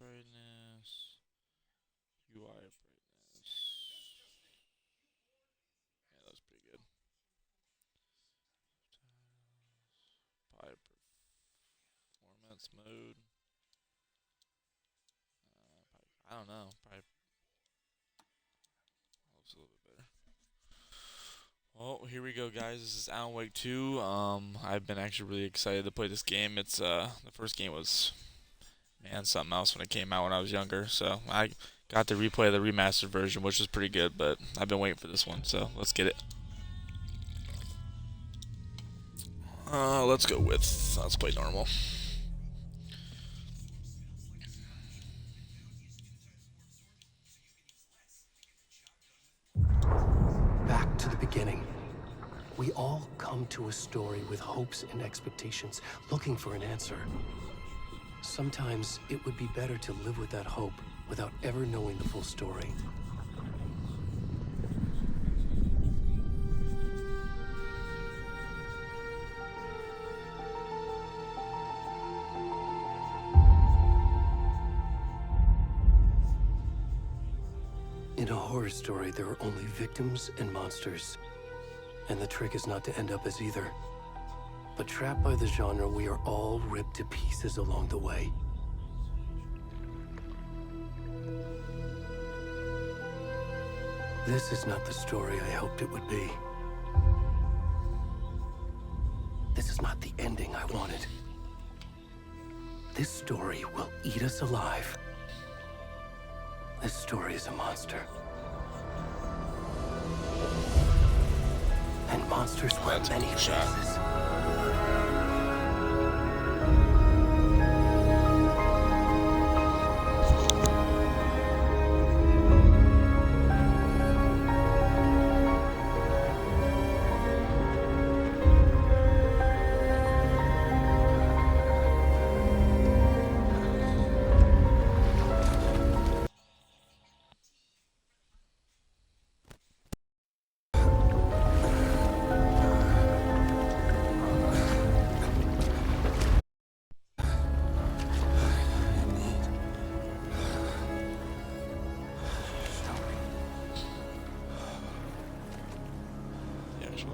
brightness. UI brightness. Yeah, that's pretty good. Probably performance mode. I don't know. Probably looks a little bit better. Well, here we go, guys. This is Alan Wake 2. I've been actually really excited to play this game. It's the first game was, man, something else when it came out when I was younger. So I got to replay the remastered version, which was pretty good. But I've been waiting for this one, so let's get it. Let's play normal. Back to the beginning. We all come to a story with hopes and expectations, looking for an answer. Sometimes it would be better to live with that hope without ever knowing the full story. In a horror story, there are only victims and monsters. And the trick is not to end up as either. But trapped by the genre, we are all ripped to pieces along the way. This is not the story I hoped it would be. This is not the ending I wanted. This story will eat us alive. This story is a monster. And monsters wear many faces.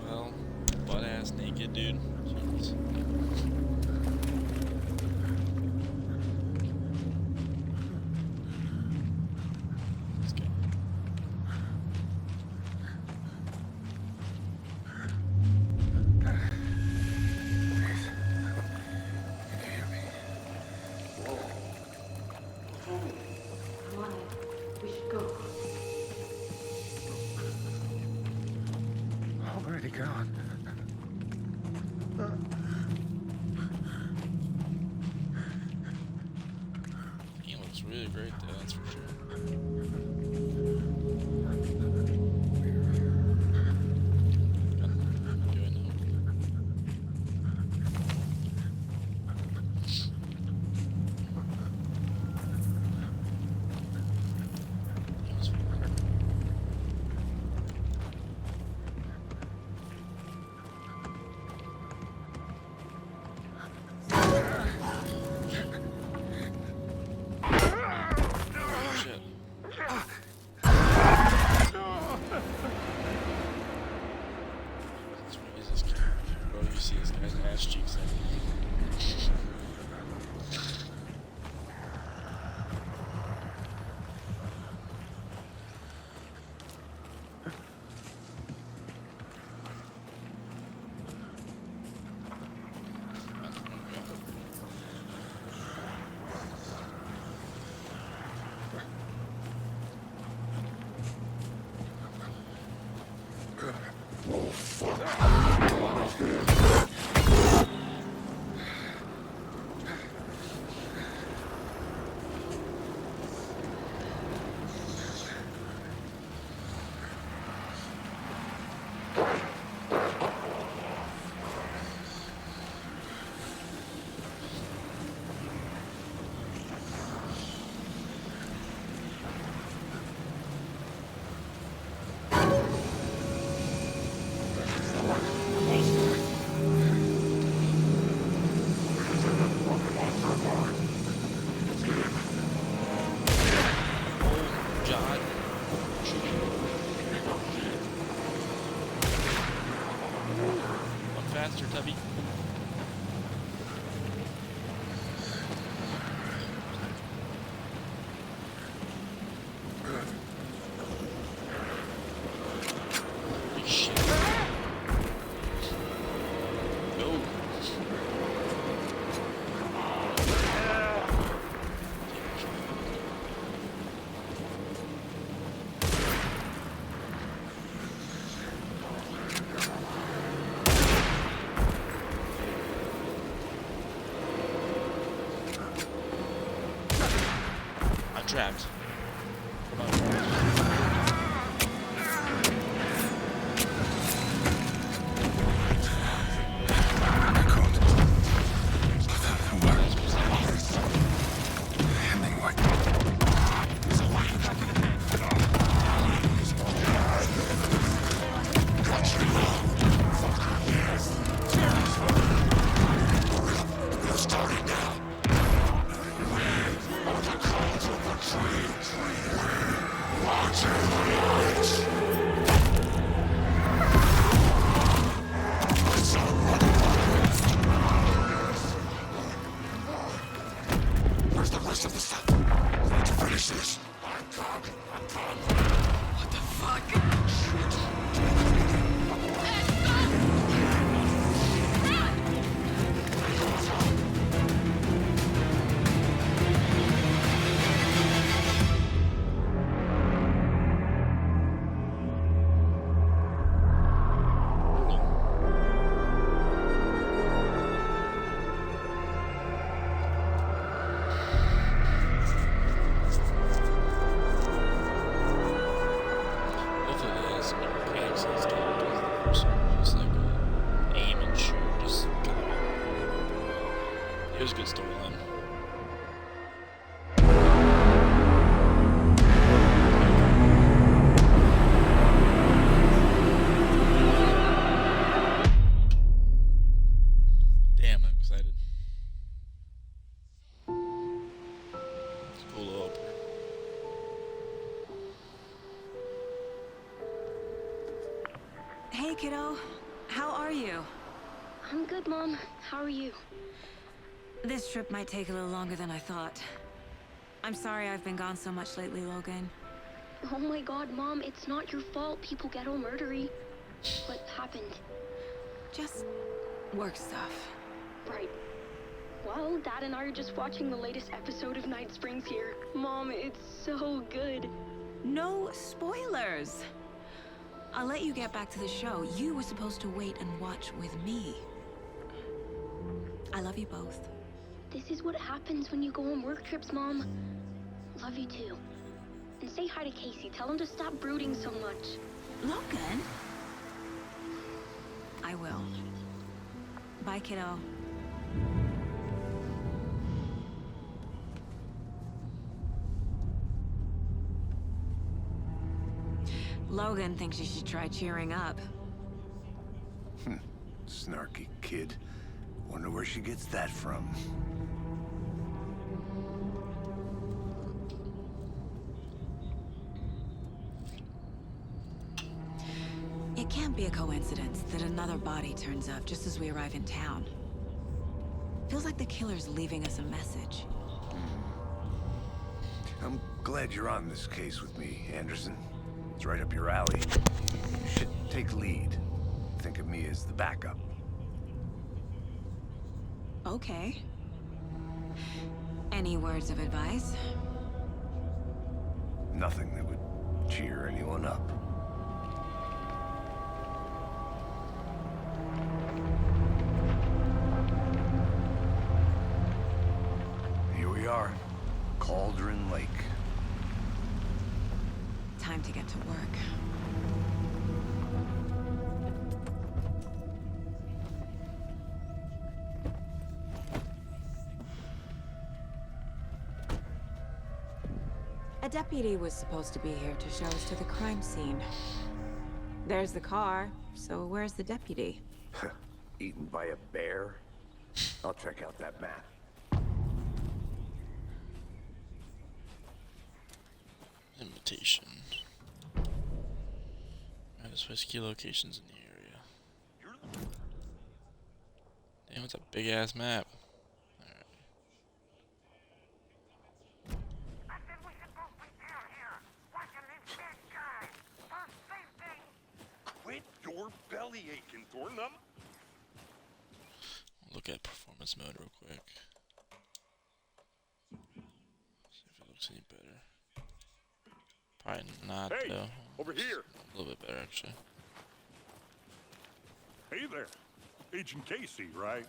Well, butt ass naked dude. Jeez. Let's go. Come on, we should go. Already gone. He looks really great though, that's for sure. Shit. Run faster, Tubby. Holy shit. Go. I'm trapped. Come on. Hopefully it has some new mechanics in this game because the first one was just like aim and shoot, just kind of. It was a good storyline. Damn, I'm excited. It's a cool little opener. Hey, kiddo. How are you? I'm good, Mom. How are you? This trip might take a little longer than I thought. I'm sorry I've been gone so much lately, Logan. Oh my god, Mom, it's not your fault people get all murdery. What happened? Just work stuff. Right. Well, Dad and I are just watching the latest episode of Night Springs here. Mom, it's so good. No spoilers! I'll let you get back to the show. You were supposed to wait and watch with me. I love you both. This is what happens when you go on work trips, Mom. Love you too. And say hi to Casey. Tell him to stop brooding so much. Logan? I will. Bye, kiddo. Logan thinks you should try cheering up. Snarky kid. Wonder where she gets that from. It can't be a coincidence that another body turns up just as we arrive in town. Feels like the killer's leaving us a message. I'm glad you're on this case with me, Anderson. It's right up your alley. You should take lead. Think of me as the backup. Okay. Any words of advice? Nothing that would cheer anyone up. Here we are. Cauldron Lake. Time to get to work. A deputy was supposed to be here to show us to the crime scene. There's the car, so where's the deputy? Eaten by a bear? I'll check out that map. Invitation. Specify key locations in the area. Damn, it's a big ass map. Alright. Quit your belly aching, Thornton. Look at performance mode real quick. See if it looks any better. Probably not Hey, though. over here. A little bit better actually. Hey there. Agent Casey, right?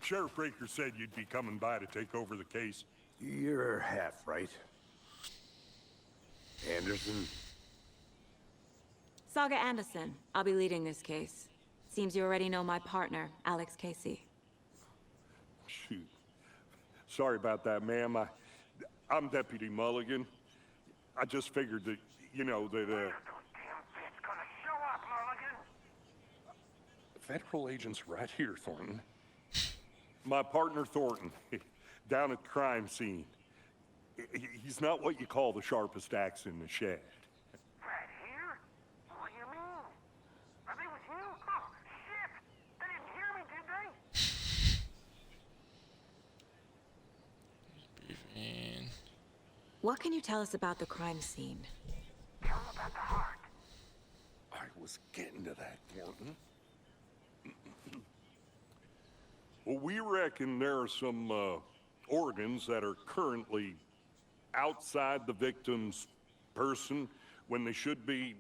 Sheriff Breaker said you'd be coming by to take over the case. You're half right. Anderson? Saga Anderson. I'll be leading this case. Seems you already know my partner, Alex Casey. Shoot. Sorry about that, ma'am. I'm Deputy Mulligan. I just figured that, you know, that, Federal agents right here, Thornton. My partner, Thornton, down at the crime scene. He's not what you call the sharpest axe in the shed. Right here? What do you mean? Are they with you? Oh, shit! They didn't hear me, did they? Briefing. What can you tell us about the crime scene? Tell them about the heart. I was getting to that, Thornton. Well, we reckon there are some organs that are currently outside the victim's person when they should be,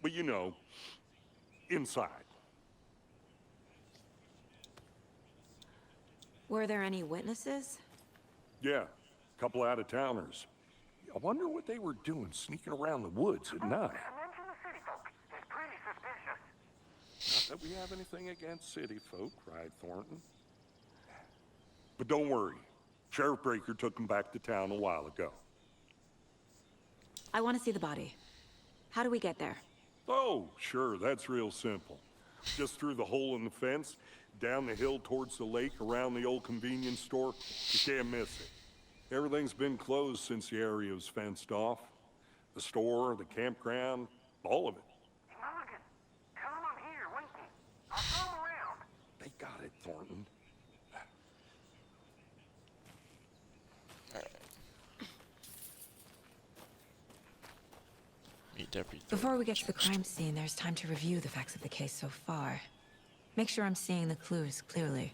well, you know, inside. Were there any witnesses? Yeah, a couple out-of-towners. I wonder what they were doing sneaking around the woods at night. Mention the city folk. It's pretty suspicious. Not that we have anything against city folk, right, Thornton? But don't worry. Sheriff Breaker took them back to town a while ago. I want to see the body. How do we get there? Oh, sure, that's real simple. Just through the hole in the fence, down the hill towards the lake, around the old convenience store. You can't miss it. Everything's been closed since the area was fenced off. The store, the campground, all of it. Mulligan, tell them I'm here, waiting. I'll show them around. They got it, Thornton. Meet Deputy Before we get to the crime scene, there's time to review the facts of the case so far. Make sure I'm seeing the clues clearly.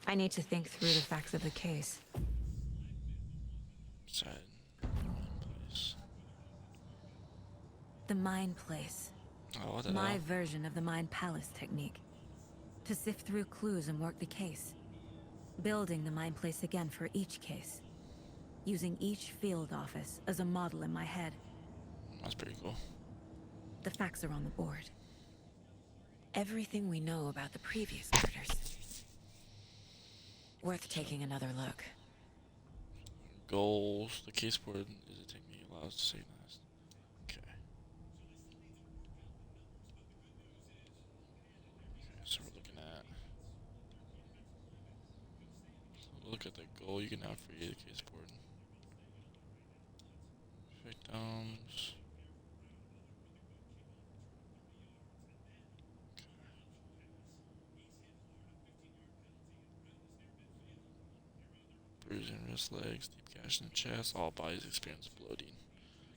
I need to think through the facts of the case. Side. Place. The Mind Place. Oh, what the My hell? version of the Mind Palace technique. To sift through clues and work the case. Building the Mind Place again for each case. Using each field office as a model in my head. That's pretty cool. The facts are on the board. Everything we know about the previous murders. Worth taking another look. Goals. The case board. Does it take me allows to save last? Okay. Okay, so we're looking at. So we'll look at the goal. You can now create a case board. Victims. Bruising wrist, legs, deep gash in the chest. All bodies experience bloating.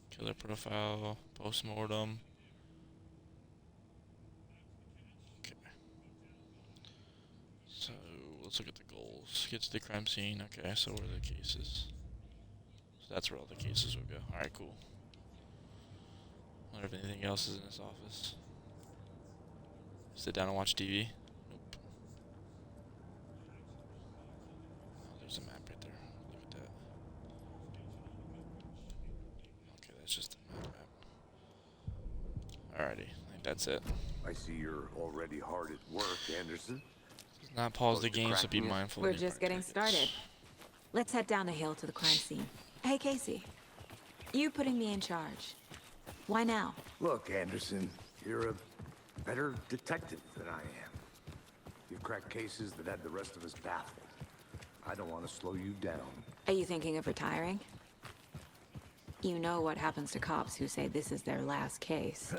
Killer profile, post-mortem. Okay. So let's look at the goals. Get to the crime scene. Okay, so where are the cases? So that's where all the cases will go. Alright, cool. Wonder if anything else is in this office. Sit down and watch TV. Nope. Oh, there's a map right there. Look at that. Okay, that's just a map. Alrighty, I think that's it. I see you're already hard at work, Anderson. Does not pause the Close to game, so be cracking it. mindful. We're of any just getting targets. started. Let's head down the hill to the crime scene. Hey, Casey. You putting me in charge. Why now? Look, Anderson, you're a better detective than I am. You've cracked cases that had the rest of us baffled. I don't want to slow you down. Are you thinking of retiring? You know what happens to cops who say this is their last case.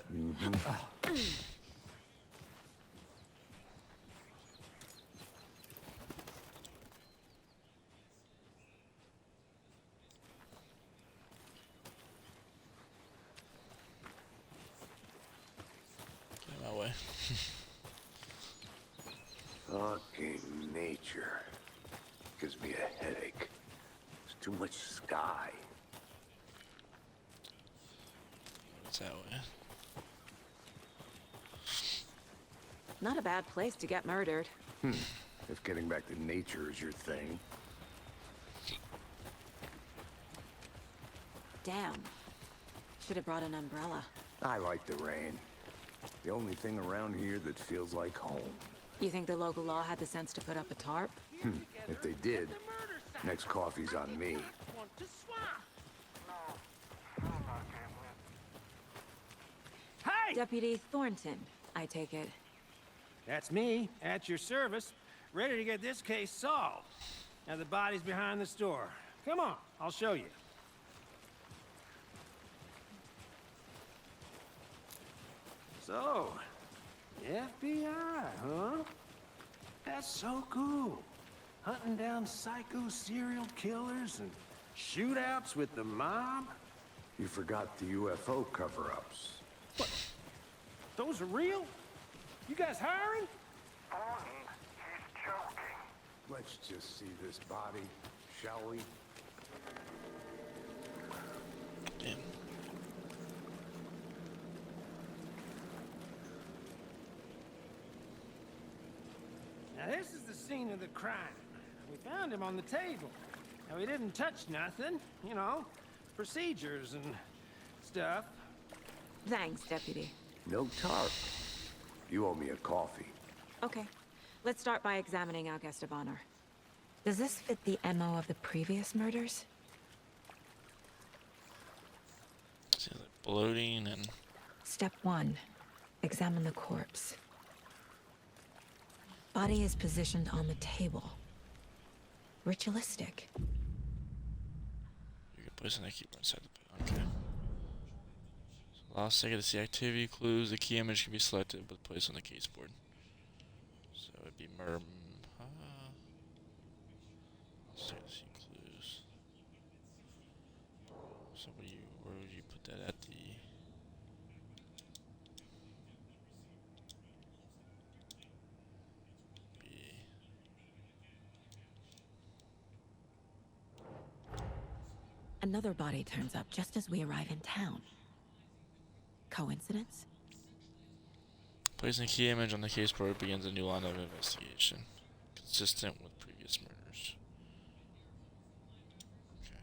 Get my way. Fucking nature. Gives me a headache. There's too much sky. It's that way. Not a bad place to get murdered. If getting back to nature is your thing. Damn. Should have brought an umbrella. I like the rain. The only thing around here that feels like home. You think the local law had the sense to put up a tarp? If they did, next coffee's on me. Hey! Deputy Thornton, I take it. That's me, at your service, ready to get this case solved. Now the body's behind the store. Come on, I'll show you. So, FBI, huh? That's so cool. Hunting down psycho serial killers and shootouts with the mob. You forgot the UFO cover-ups. Those are real? You guys hiring? Thornton, he's joking. Let's just see this body, shall we? Damn. Now this is the scene of the crime. We found him on the table. Now he didn't touch nothing, you know, procedures and stuff. Thanks, Deputy. No tarp. You owe me a coffee. Okay. Let's start by examining our guest of honor. Does this fit the MO of the previous murders? See, like bloating and Step 1. Examine the corpse. Body is positioned on the table. Ritualistic. you can place an keyboard inside the pit. Okay. So allow a second to see activity clues. The key image can be selected but placed on the case board. So it'd be second to see clues. So where would you put that at the Another body turns up just as we arrive in town. Coincidence? Placing a key image on the case board begins a new line of investigation, consistent with previous murders. Okay.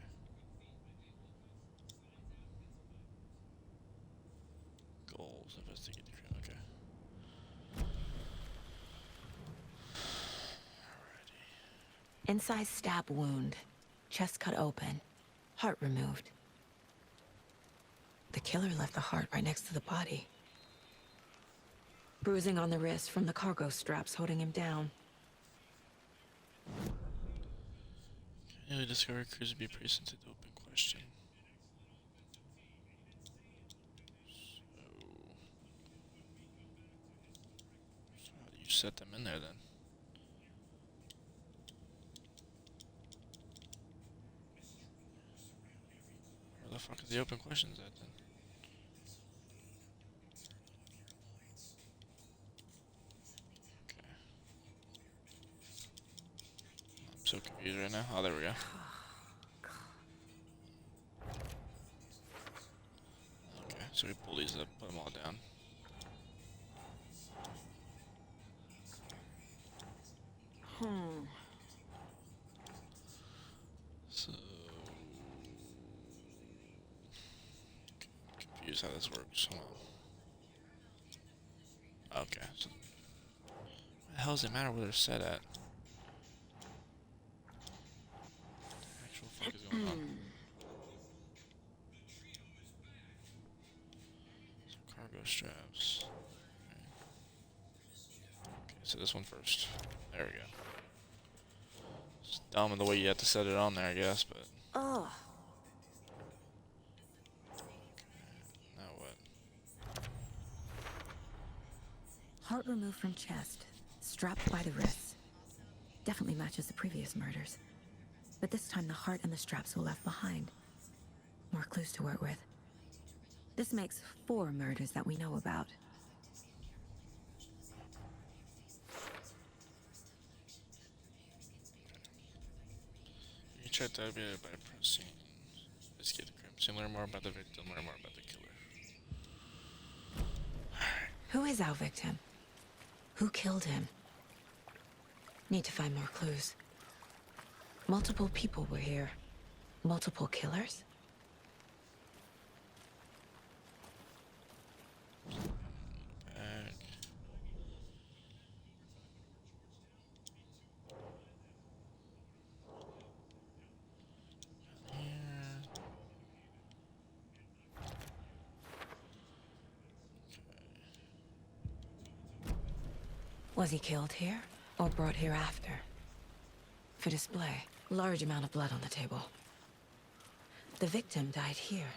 Goals, investigate the crime, okay. Alrighty. Incised stab wound. Chest cut open. Heart removed. The killer left the heart right next to the body. Bruising on the wrist from the cargo straps holding him down. Newly discovered clues to be placed into the open question. So how do you set them in there then? Where the fuck is the open questions at then? Okay. I'm so confused right now. Oh, there we go. Okay, so we pull these up, put them all down. So confused how this works. Hold on. Okay, so what the hell does it matter where they're set at? What the actual fuck is going on? So cargo straps. Okay. Let's hit this one first. There we go. It's dumb in the way you have to set it on there, I guess, but. Ugh. Now what? Heart removed from chest, strapped by the wrists. Definitely matches the previous murders. But this time the heart and the straps were left behind. More clues to work with. This makes 4 murders that we know about. You can check that video by pressing Escape the Crime Scene. Learn more about the victim, learn more about the killer. Who is our victim? Who killed him? Need to find more clues. Multiple people were here. Multiple killers? Back. Here. Was he killed here, or brought here after? For display, large amount of blood on the table. The victim died here.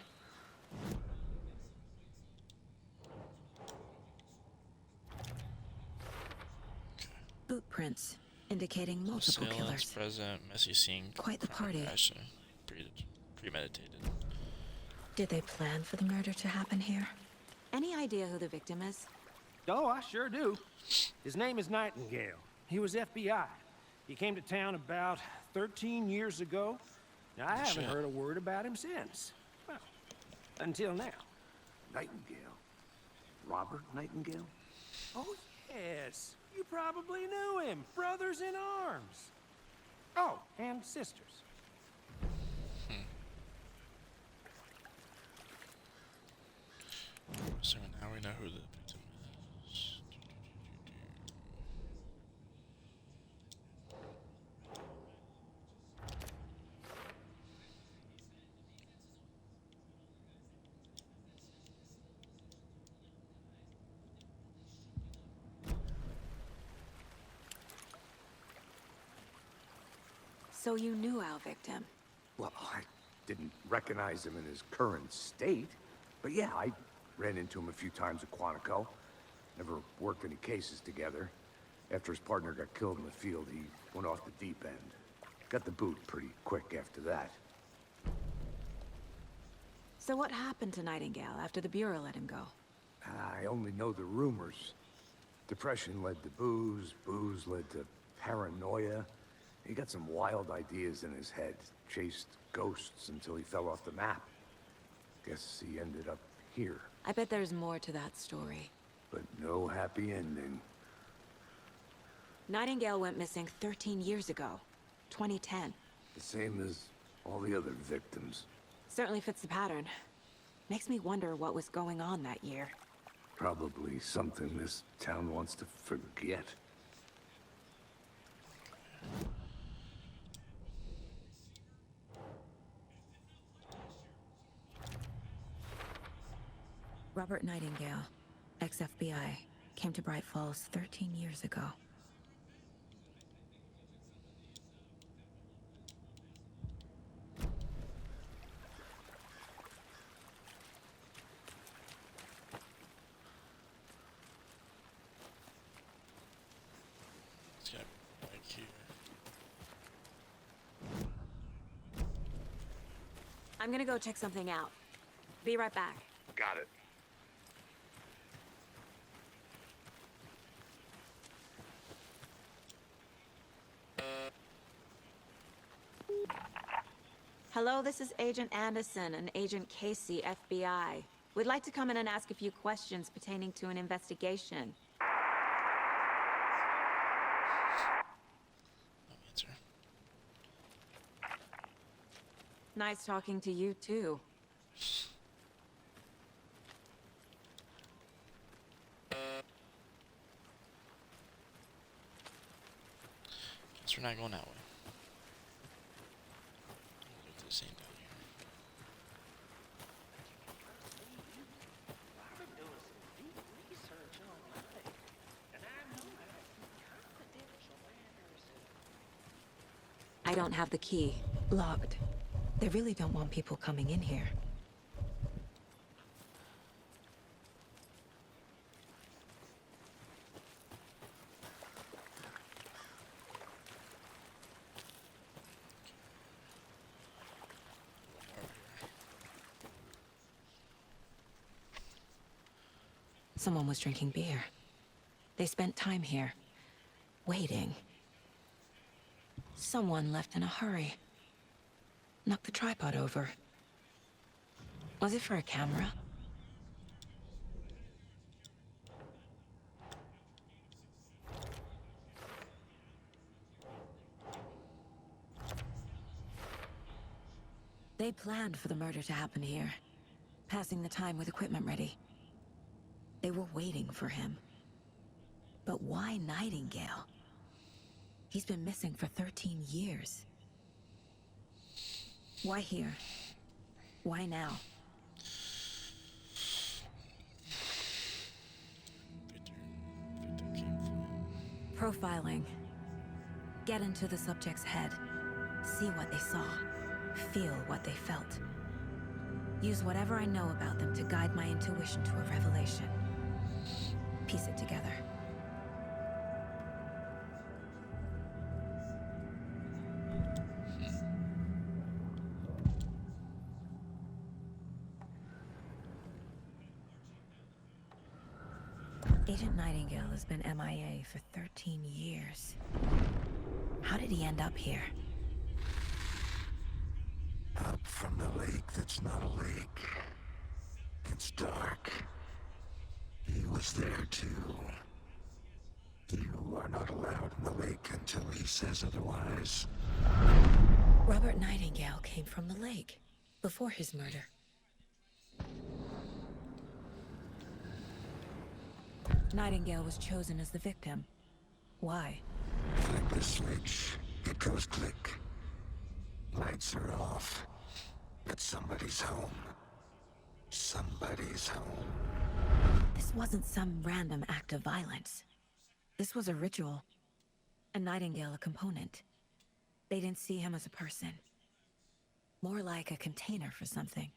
Boot prints, indicating multiple Assailants killers. present, messy scene. Quite the crime party. passion, premeditated. Did they plan for the murder to happen here? Any idea who the victim is? Oh, I sure do. His name is Nightingale. He was FBI. He came to town about 13 years ago. Now, I haven't Shit. heard a word about him since. Well, until now. Nightingale? Robert Nightingale? Oh, yes. You probably knew him. Brothers in arms. Oh, and sisters. So now we know who the victim is. So you knew our victim? Well, I didn't recognize him in his current state. But yeah, I ran into him a few times at Quantico. Never worked any cases together. After his partner got killed in the field, he went off the deep end. Got the boot pretty quick after that. So what happened to Nightingale after the Bureau let him go? I only know the rumors. Depression led to booze, booze led to paranoia. He got some wild ideas in his head, chased ghosts until he fell off the map. Guess he ended up here, I bet there's more to that story. but no happy ending. Nightingale went missing 13 years ago. 2010. The same as all the other victims. Certainly fits the pattern. Makes me wonder what was going on that year. Probably something this town wants to forget. Robert Nightingale, ex-FBI, came to Bright Falls 13 years ago. Let's get back here. I'm gonna go check something out. Be right back. Got it. Hello, this is Agent Anderson and Agent Casey, FBI. We'd like to come in and ask a few questions pertaining to an investigation. No answer. Nice talking to you, too. Guess we're not going that way. We'll go to the same down here. I've been doing some deep research on life, and I know that I don't have the key. Locked. They really don't want people coming in here. Someone was drinking beer. They spent time here, waiting. Someone left in a hurry. Knocked the tripod over. Was it for a camera? They planned for the murder to happen here, passing the time with equipment ready. They were waiting for him. But why Nightingale? He's been missing for 13 years. Why here? Why now? Victim came from. Profiling. Get into the subject's head. See what they saw. Feel what they felt. Use whatever I know about them to guide my intuition to a revelation. Piece it together. Agent Nightingale has been MIA for 13 years. How did he end up here? Up from the lake that's not a lake. It's dark. He was there too. You are not allowed in the lake until he says otherwise. Robert Nightingale came from the lake, before his murder. Nightingale was chosen as the victim. Why? Flick the switch, it goes click. Lights are off. But somebody's home. Somebody's home. This wasn't some random act of violence. This was a ritual. And Nightingale a component. They didn't see him as a person. More like a container for something.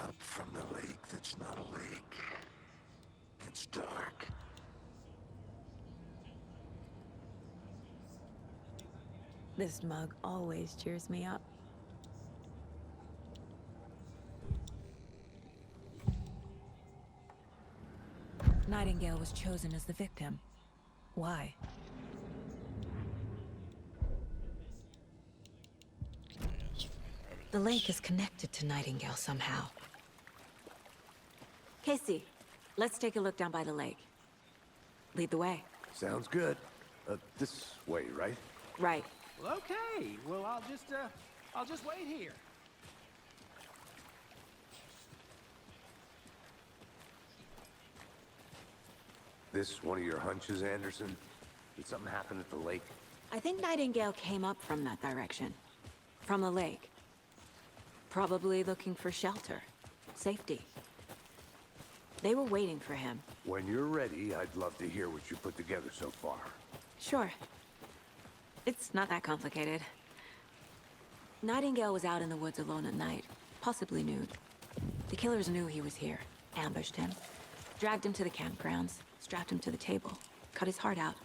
Up from the lake that's not a lake. It's dark. This mug always cheers me up. Nightingale was chosen as the victim. Why? The lake is connected to Nightingale somehow. Casey, let's take a look down by the lake. Lead the way. Sounds good. This way, right? Right. Well, okay. Well, I'll just wait here. This one of your hunches, Anderson? Did something happen at the lake? I think Nightingale came up from that direction. From the lake. Probably looking for shelter. Safety. They were waiting for him. When you're ready, I'd love to hear what you put together so far. Sure. It's not that complicated. Nightingale was out in the woods alone at night, possibly nude. The killers knew he was here, ambushed him, dragged him to the campgrounds, strapped him to the table, cut his heart out.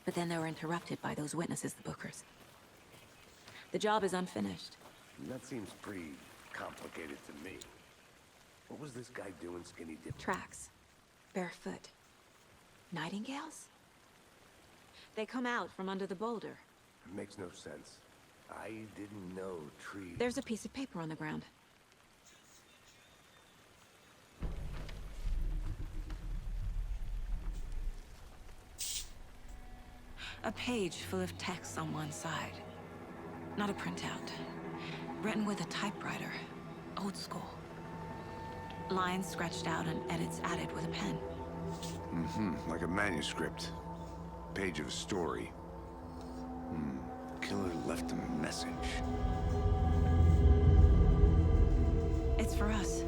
But then they were interrupted by those witnesses, the Bookers. The job is unfinished. That seems pretty complicated to me. What was this guy doing skinny dip? Tracks. Barefoot. Nightingales? They come out from under the boulder. It makes no sense. I didn't know trees... There's a piece of paper on the ground. A page full of text on one side. Not a printout. Written with a typewriter. Old school. Lines scratched out and edits added with a pen. Mm-hmm, like a manuscript. Page of a story. killer left a message. It's for us.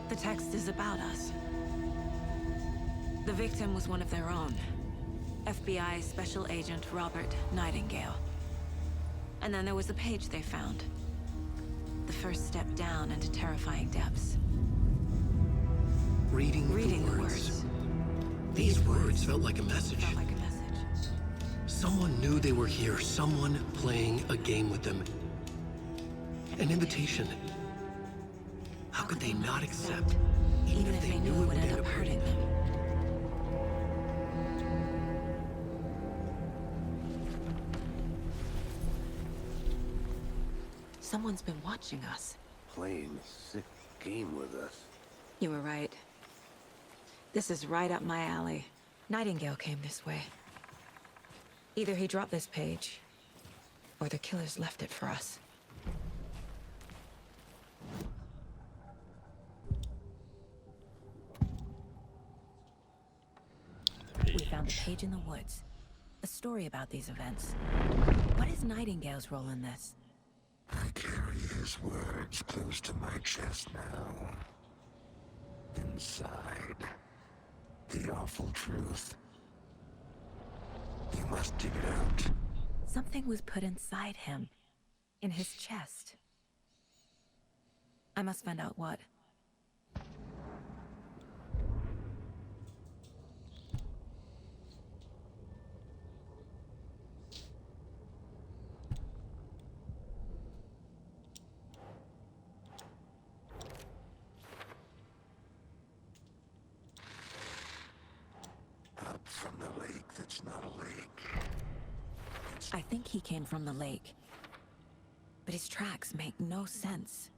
The text is about us. The victim was one of their own. FBI Special Agent Robert Nightingale. And then there was the page they found. The first step down into terrifying depths. Reading the words. These words felt like a message. Felt like a message. Someone knew they were here. Someone playing a game with them. An invitation. How could they not accept? Even if they knew it would end up hurting them. Someone's been watching us. Playing a sick game with us. You were right. This is right up my alley. Nightingale came this way. Either he dropped this page, or the killers left it for us. We found the page in the woods. A story about these events. What is Nightingale's role in this? I carry his words close to my chest now. Inside, the awful truth. You must dig it out. Something was put inside him. In his chest. I must find out what. Up from the lake that's not a lake. I think he came from the lake. But his tracks make no sense.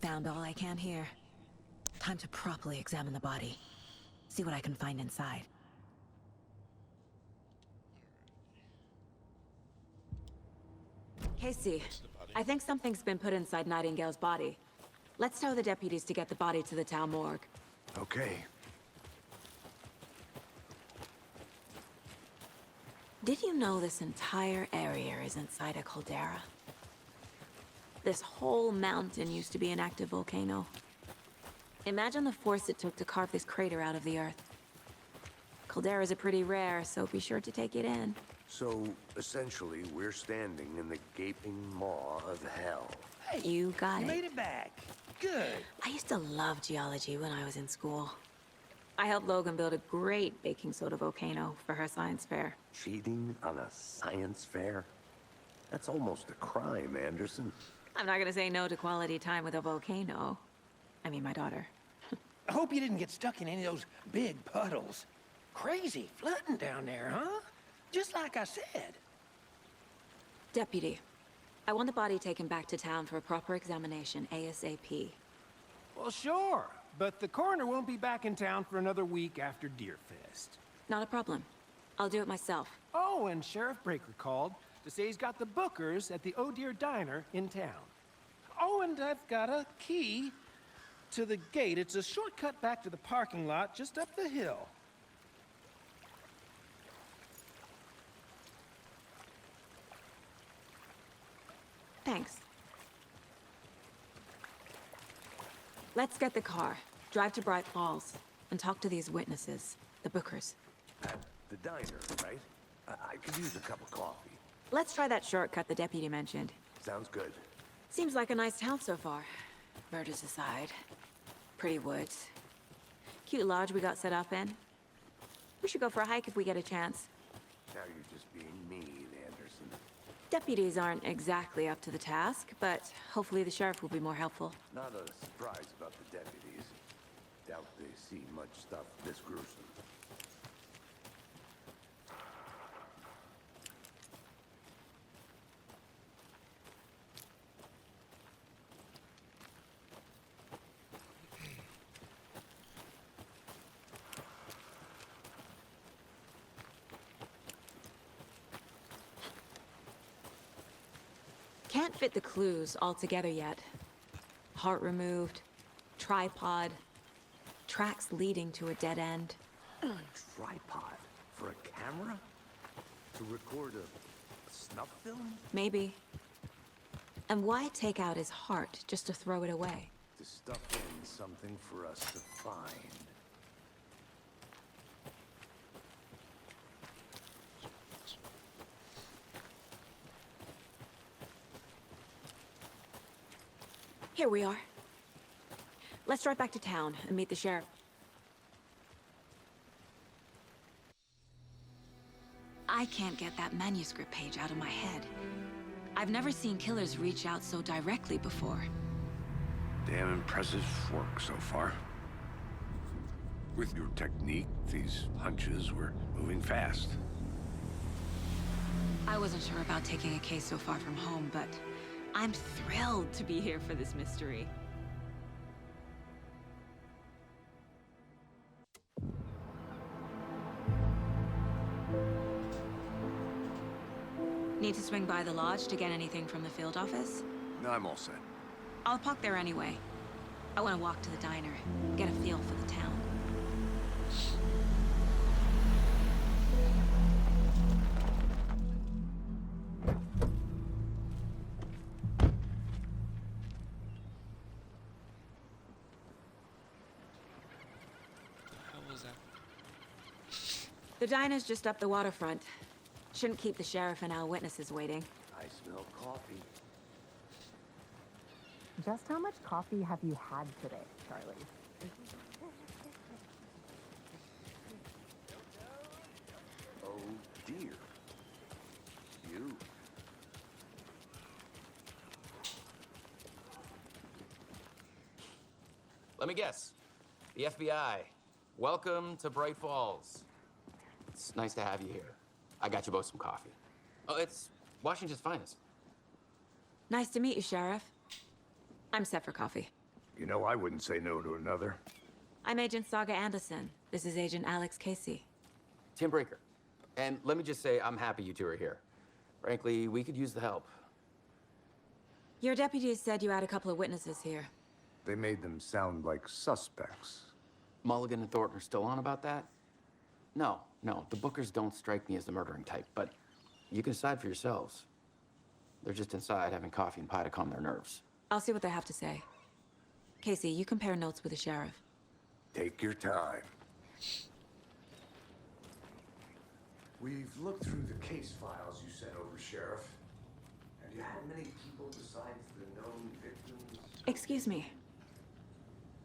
Found all I can here. Time to properly examine the body. See what I can find inside. Casey, I think something's been put inside Nightingale's body. Let's tell the deputies to get the body to the town morgue. Okay. Did you know this entire area is inside a caldera? This whole mountain used to be an active volcano. Imagine the force it took to carve this crater out of the earth. Calderas are pretty rare, so be sure to take it in. So, essentially, we're standing in the gaping maw of hell. Hey, You got you it. made it back. Good. I used to love geology when I was in school. I helped Logan build a great baking soda volcano for her science fair. Cheating on a science fair? That's almost a crime, Anderson. I'm not gonna say no to quality time with a volcano. I mean, my daughter. I hope you didn't get stuck in any of those big puddles. Crazy flooding down there, huh? Just like I said. Deputy, I want the body taken back to town for a proper examination, ASAP. Well, sure. But the coroner won't be back in town for another week after Deerfest. Not a problem. I'll do it myself. Oh, and Sheriff Breaker called to say he's got the Bookers at the Oh Dear Diner in town. Oh, and I've got a key to the gate. It's a shortcut back to the parking lot just up the hill. Thanks. Let's get the car, drive to Bright Falls, and talk to these witnesses, the Bookers. At the diner, right? I could use a cup of coffee. Let's try that shortcut the deputy mentioned. Sounds good. Seems like a nice town so far. Murders aside. Pretty woods. Cute lodge we got set up in. We should go for a hike if we get a chance. Now you're just being mean, Anderson. Deputies aren't exactly up to the task, but hopefully the sheriff will be more helpful. Not a surprise about the deputies. Doubt they see much stuff this gruesome. can't fit the clues all together yet. Heart removed, tripod, tracks leading to a dead end. Tripod? For a camera? To record a snuff film? Maybe. And why take out his heart just to throw it away? To stuff in something for us to find. Here we are. Let's drive back to town and meet the sheriff. I can't get that manuscript page out of my head. I've never seen killers reach out so directly before. Damn impressive work so far. With your technique, these hunches were moving fast. I wasn't sure about taking a case so far from home, but I'm thrilled to be here for this mystery. Need to swing by the lodge to get anything from the field office? No, I'm all set. I'll park there anyway. I want to walk to the diner, get a feel for the town. The diner's just up the waterfront. Shouldn't keep the sheriff and our witnesses waiting. I smell coffee. Just how much coffee have you had today, Charlie? Oh dear. You. Let me guess. The FBI. Welcome to Bright Falls. It's nice to have you here. I got you both some coffee. Oh, it's Washington's finest. Nice to meet you, Sheriff. I'm set for coffee. You know, I wouldn't say no to another. I'm Agent Saga Anderson. This is Agent Alex Casey. Tim Breaker. And let me just say, I'm happy you two are here. Frankly, we could use the help. Your deputies said you had a couple of witnesses here. They made them sound like suspects. Mulligan and Thornton are still on about that? No, the Bookers don't strike me as the murdering type, but you can decide for yourselves. They're just inside having coffee and pie to calm their nerves. I'll see what they have to say. Casey, you compare notes with the sheriff. Take your time. We've looked through the case files you sent over, Sheriff. Have you had many people besides the known victims? Excuse me.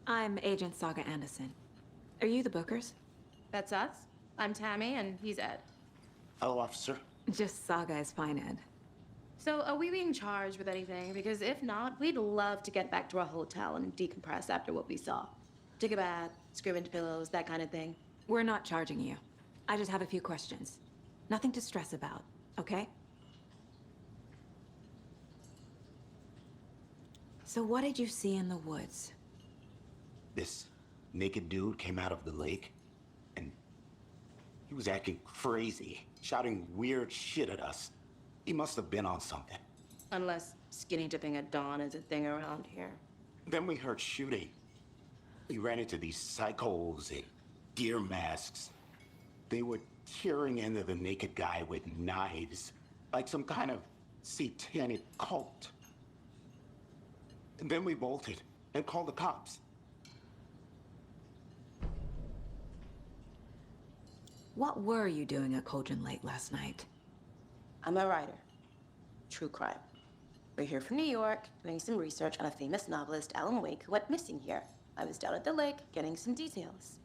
I'm Agent Saga Anderson. Are you the Bookers? That's us. I'm Tammy, and he's Ed. Hello, officer. Just Saga is fine, Ed. So, are we being charged with anything? Because if not, we'd love to get back to our hotel and decompress after what we saw. Take a bath, scream into pillows, that kind of thing. We're not charging you. I just have a few questions. Nothing to stress about, okay? So what did you see in the woods? This naked dude came out of the lake, and he was acting crazy, shouting weird shit at us. He must have been on something. Unless skinny dipping at dawn is a thing around here. Then we heard shooting. We ran into these psychos in deer masks. They were tearing into the naked guy with knives, like some kind of satanic cult. And then we bolted and called the cops. What were you doing at Cauldron Lake last night? I'm a writer. True crime. We're here from New York, doing some research on a famous novelist, Alan Wake, who went missing here. I was down at the lake, getting some details.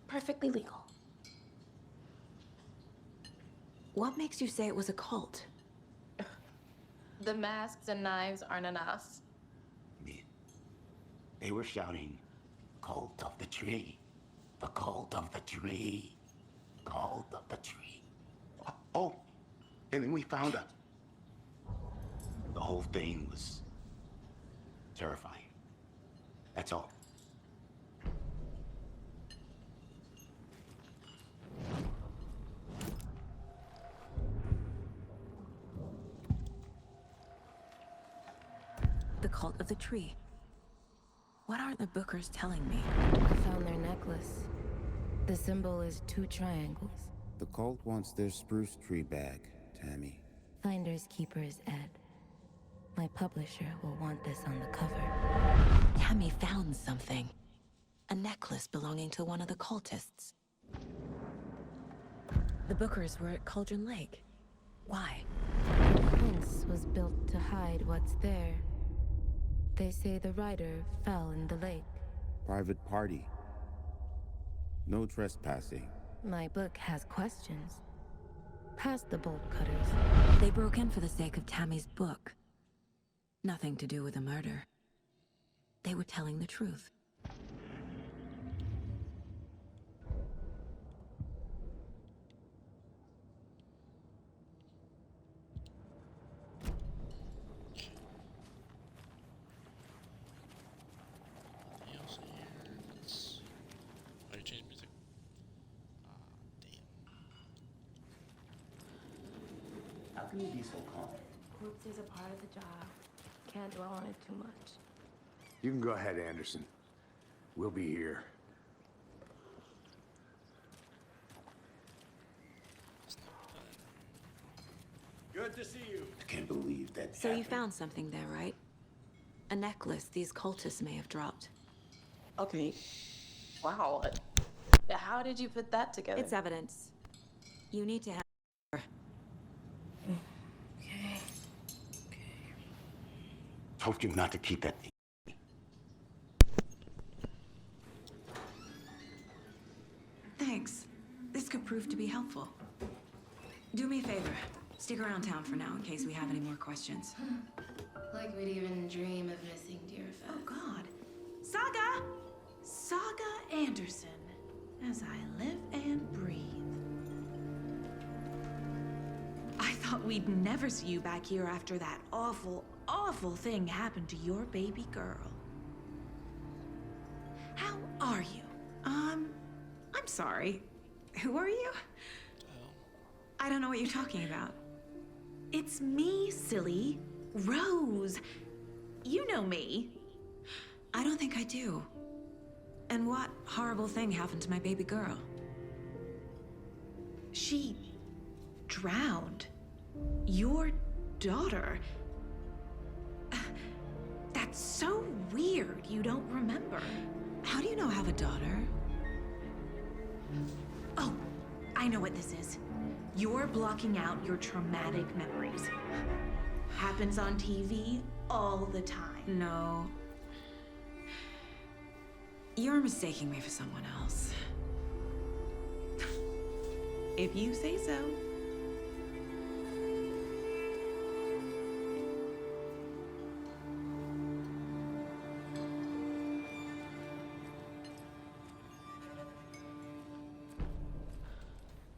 Perfectly legal. What makes you say it was a cult? The masks and knives aren't enough. They were shouting, "Cult of the tree, the cult of the tree, cult of the tree." Oh, and then we found out. The whole thing was terrifying. That's all. The cult of the tree. What are the Bookers telling me? I found their necklace. The symbol is 2 triangles. The cult wants their spruce tree back, Tammy. Finders keepers, Ed. My publisher will want this on the cover. Tammy found something. A necklace belonging to one of the cultists. The Bookers were at Cauldron Lake. Why? The fence was built to hide what's there. They say the rider fell in the lake. Private party. No trespassing. My book has questions. Past the bolt cutters. They broke in for the sake of Tammy's book. Nothing to do with a murder. They were telling the truth. How can you be so calm? Corpse is a part of the job. Can't dwell on it too much. You can go ahead, Anderson. We'll be here. Good to see you. I can't believe that So you happened. found something there, right? A necklace these cultists may have dropped. Okay. Wow. How did you put that together? It's evidence. You need to have... Told you not to keep that thing. Thanks. This could prove to be helpful. Do me a favor. Stick around town for now in case we have any more questions. Like we'd even dream of missing Deerfest. Oh, God. Saga! Saga Anderson. As I live and breathe. I thought we'd never see you back here after that awful, awful thing happened to your baby girl. How are you? I'm sorry. Who are you? I don't know what you're talking about. It's me, silly. Rose. You know me. I don't think I do. And what horrible thing happened to my baby girl? She drowned. Your daughter. That's so weird you don't remember. How do you know I have a daughter? Oh, I know what this is. You're blocking out your traumatic memories. Happens on TV all the time. No. You're mistaking me for someone else. If you say so.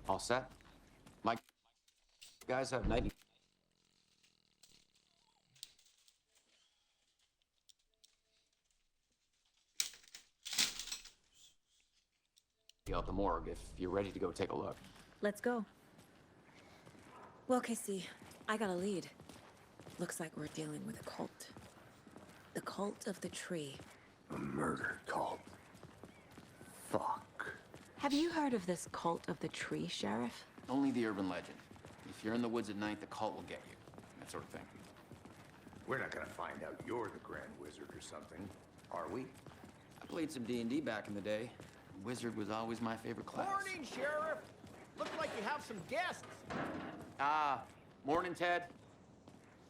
All set? My guys have night. Out the morgue if you're ready to go take a look. Let's go. Well, Casey, I got a lead. Looks like we're dealing with a cult. The cult of the tree. A murder cult. Fuck. Have you heard of this cult of the tree, Sheriff? Only the urban legend. If you're in the woods at night, the cult will get you. That sort of thing. We're not gonna find out you're the Grand Wizard or something, are we? I played some D&D back in the day. Wizard was always my favorite class. Morning, Sheriff. Looks like you have some guests. Morning, Ted.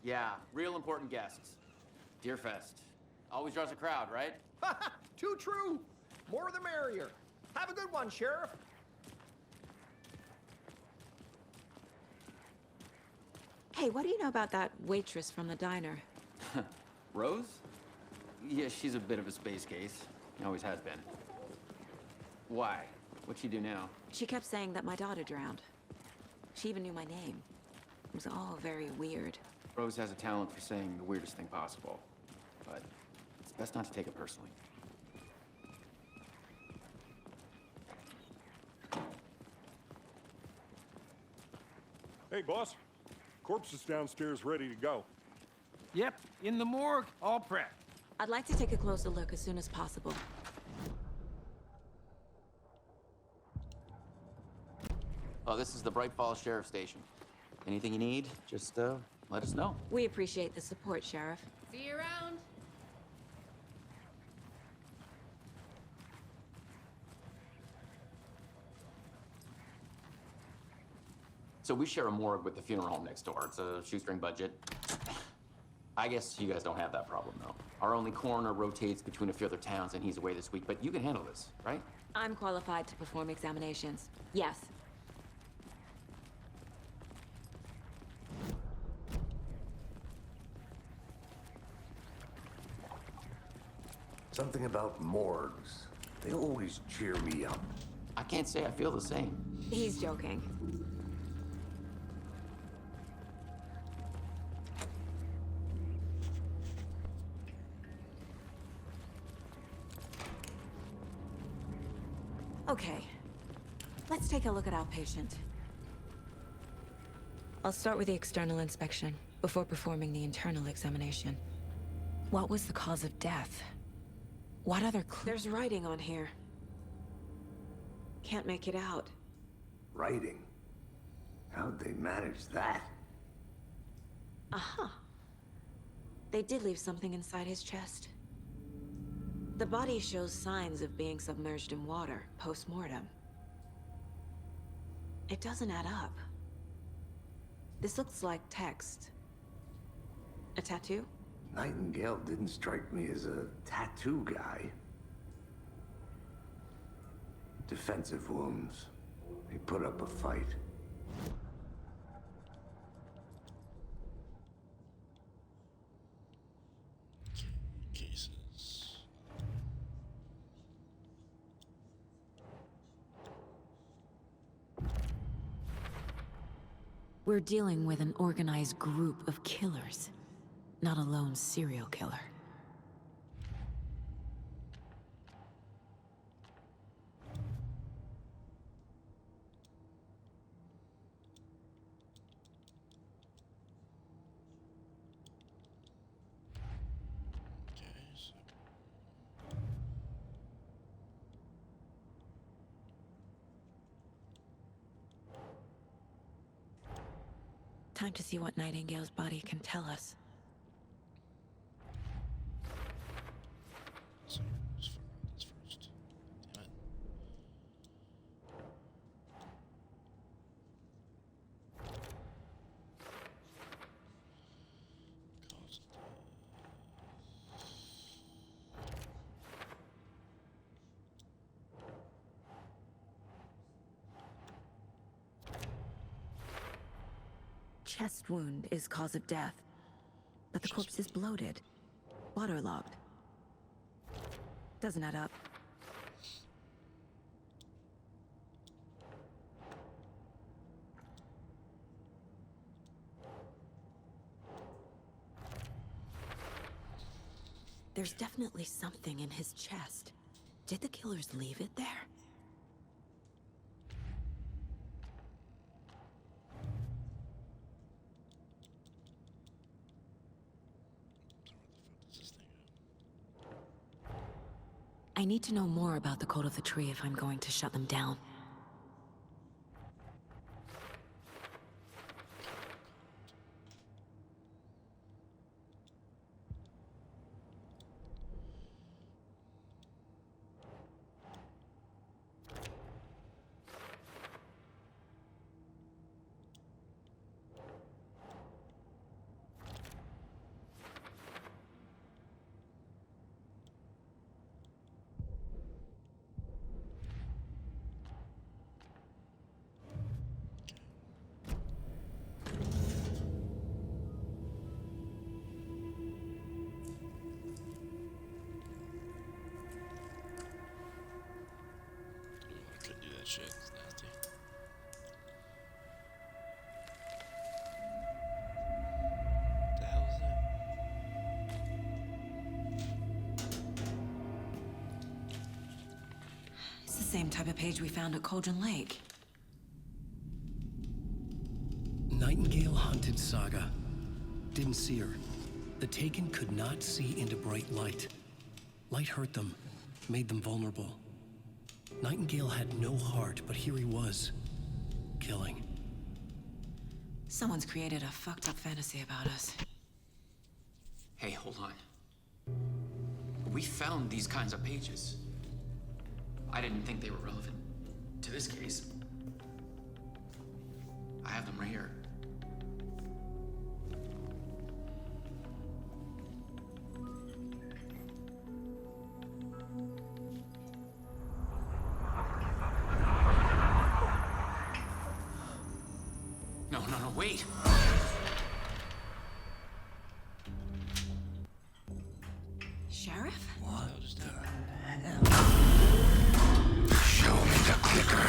Yeah, real important guests. Deerfest. Always draws a crowd, right? Too true. More the merrier. Have a good one, Sheriff. Hey, what do you know about that waitress from the diner? Rose? Yeah, she's a bit of a space case. Always has been. Why? What'd she do now? She kept saying that my daughter drowned. She even knew my name. It was all very weird. Rose has a talent for saying the weirdest thing possible. But it's best not to take it personally. Hey, boss. Corpse is downstairs ready to go. Yep, in the morgue, all prepped. I'd like to take a closer look as soon as possible. Oh, this is the Bright Falls Sheriff Station. Anything you need, just let us know. We appreciate the support, Sheriff. See you around. So we share a morgue with the funeral home next door. It's a shoestring budget. I guess you guys don't have that problem, though. Our only coroner rotates between a few other towns, and he's away this week. But you can handle this, right? I'm qualified to perform examinations. Yes. Something about morgues. They always cheer me up. I can't say I feel the same. He's joking. Okay, let's take a look at our patient. I'll start with the external inspection before performing the internal examination. What was the cause of death? What other clues? There's writing on here. Can't make it out. Writing? How'd they manage that? Uh-huh. They did leave something inside his chest. The body shows signs of being submerged in water post-mortem. It doesn't add up. This looks like text. A tattoo? Nightingale didn't strike me as a tattoo guy. Defensive wounds. He put up a fight. Cases. We're dealing with an organized group of killers, not a lone serial killer. Time to see what Nightingale's body can tell us. So, let's figure out this first. Damn it. Cause of death. Chest wound is cause of death, but the corpse is bloated, waterlogged. Doesn't add up. There's definitely something in his chest. Did the killers leave it there? I need to know more about the Code of the Tree if I'm going to shut them down. Shit, it's nasty. What the hell is that? It's the same type of page we found at Cauldron Lake. Nightingale hunted Saga. Didn't see her. The Taken could not see into bright light. Light hurt them, made them vulnerable. Nightingale had no heart, but here he was, killing. Someone's created a fucked up fantasy about us. Hey, hold on. We found these kinds of pages. I didn't think they were relevant to this case. I have them right here. No, wait. Sheriff? What the hell? Show me the clicker.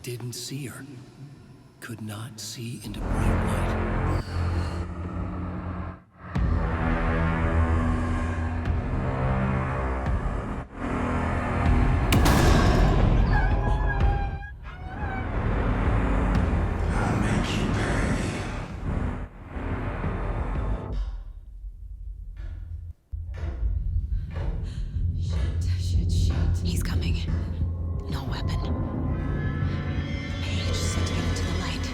Didn't see her. Could not see into bright light. Shit. He's coming. No weapon. Page set to get into the light.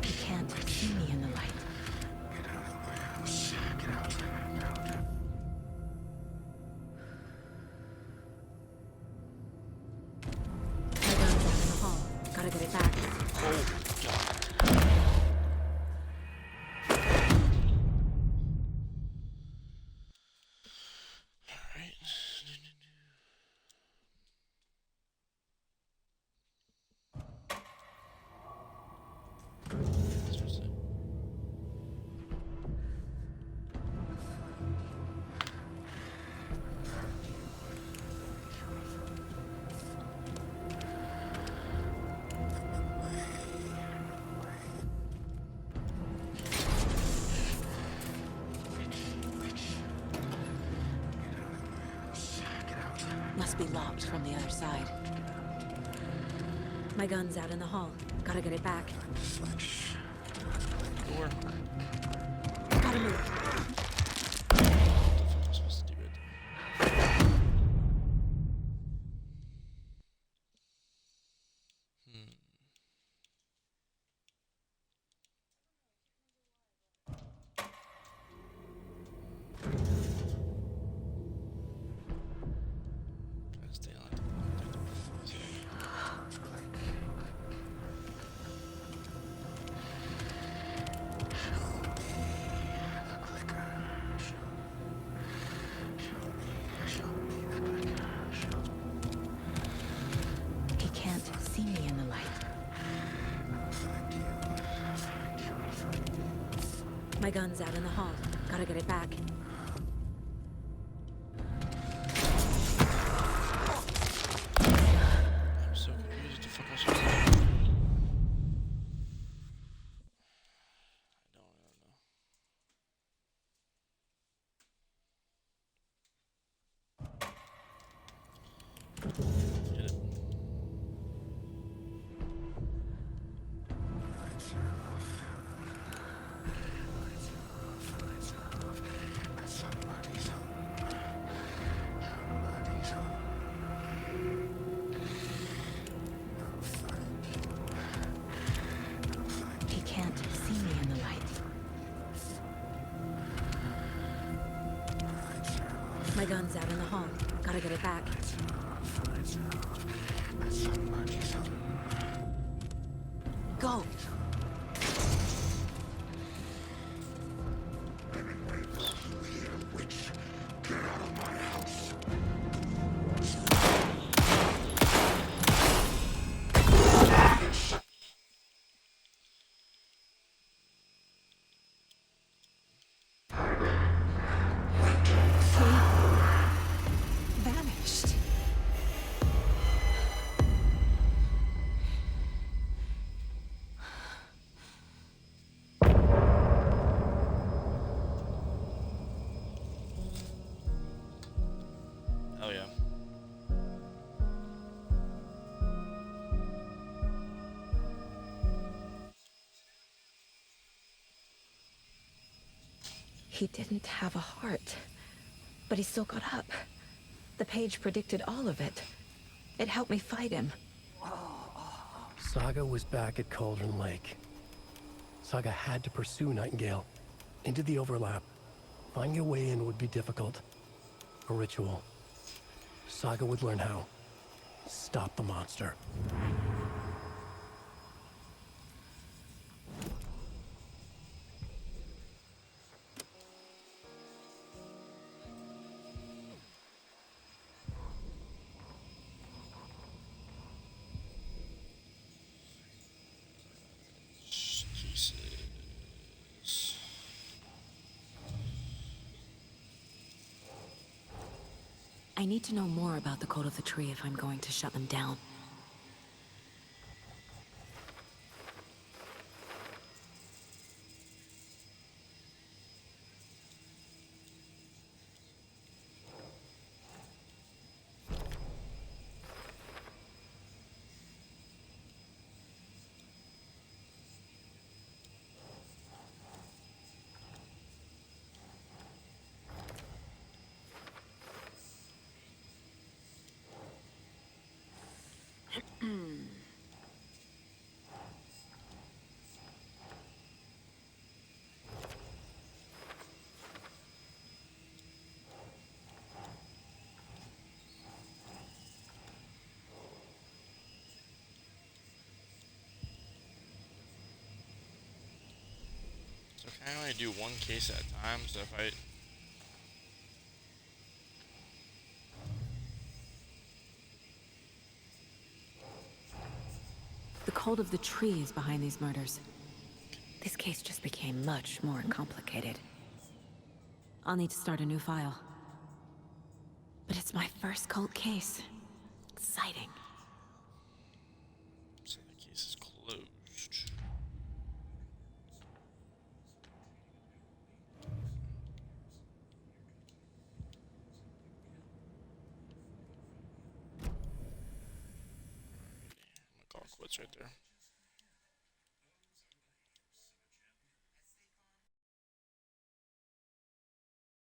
He can't see me in the light. My gun's out in the hall. Gotta get it back. Must be locked from the other side. My gun's out in the hall. Gotta get it back. Door. Gotta move. What the fuck am I supposed to do right there? Gotta stay on. He can't see me in the light. My gun's out in the hall. Gotta get it back. I'm so confused. What the fuck am I supposed to do? I don't really know. Get it. He can't see me in the light. My gun's out in the hall. Gotta get it back. Go. Get out of my house. Vanished. Oh yeah. He didn't have a heart, but he still got up. The page predicted all of it. It helped me fight him. Saga was back at Cauldron Lake. Saga had to pursue Nightingale into the overlap. Finding a way in would be difficult. A ritual. Saga would learn how. Stop the monster. Jesus. I need to know more about the Code of the Tree if I'm going to shut them down. So can I only do one case at a time? So if I... The Code of the Tree is behind these murders. This case just became much more complicated. I'll need to start a new file. But it's my first cult case. Exciting. So the case is closed. I'm gonna call it quits right there.